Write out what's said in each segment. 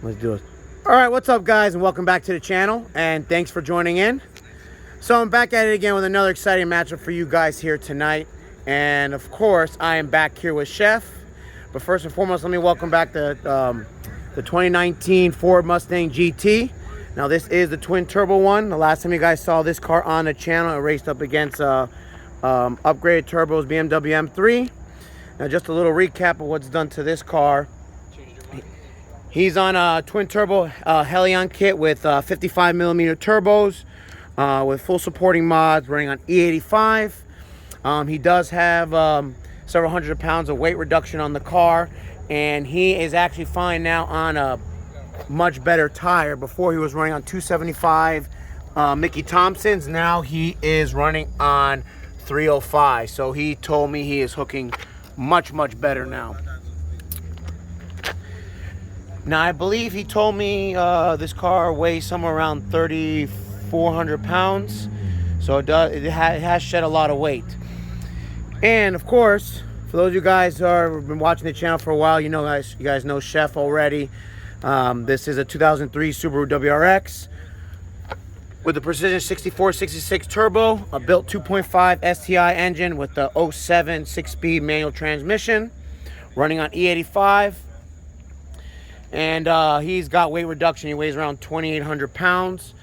Let's do it. All right, what's up, guys, and welcome back to the channel, and thanks for joining in. So I'm back at it again with another exciting matchup for you guys here tonight, and of course, I am back here with Chef. But first and foremost, let me welcome back the 2019 Ford Mustang GT. Now, this is the twin turbo one. The last time you guys saw this car on the channel, it raced up against upgraded turbos BMW M3. Now, just a little recap of what's done to this car. He's on a twin turbo Hellion kit with 55mm turbos with full supporting mods, running on E85. He does have several hundred pounds of weight reduction on the car, and he is actually fine now on a much better tire. Before, he was running on 275 Mickey Thompsons. Now he is running on 305. So he told me he is hooking much better now. Now, I believe he told me this car weighs somewhere around 3,400 pounds. So it has shed a lot of weight. And of course, for those of you guys who have been watching the channel for a while, you guys know Chef already. This is a 2003 Subaru WRX with the Precision 6466 turbo, a built 2.5 STI engine with the 07 6-speed manual transmission, running on E85. And he's got weight reduction. He weighs around 2,800 pounds.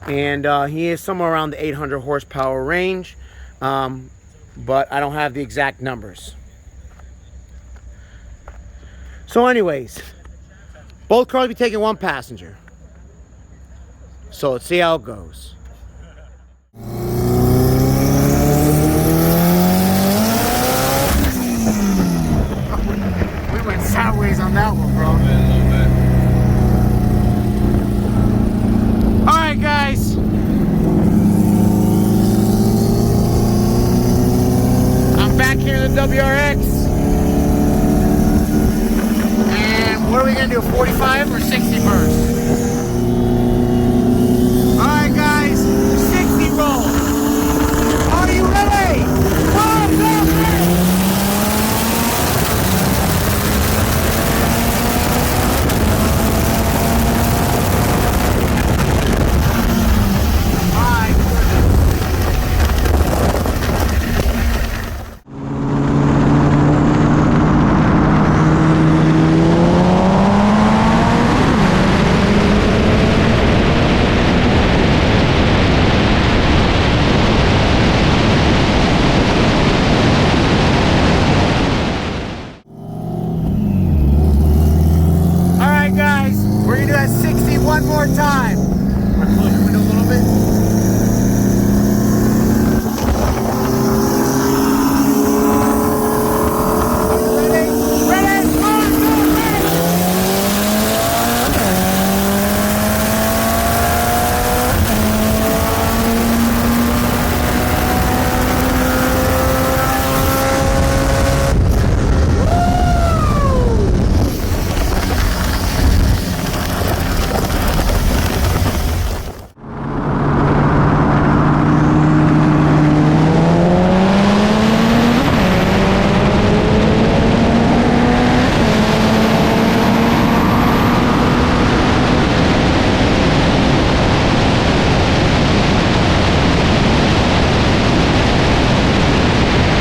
And he is somewhere around the 800 horsepower range. But I don't have the exact numbers. So anyways, both cars will be taking one passenger. So let's see how it goes. We went sideways on that one, bro. Alright, guys. I'm back here in the WRX. And what are we going to do, 45 or 60 first? Alright, guys. 60 roll. Are you ready? One, two, three. We're gonna do that 60 one more time. I'm gonna close your window a little bit.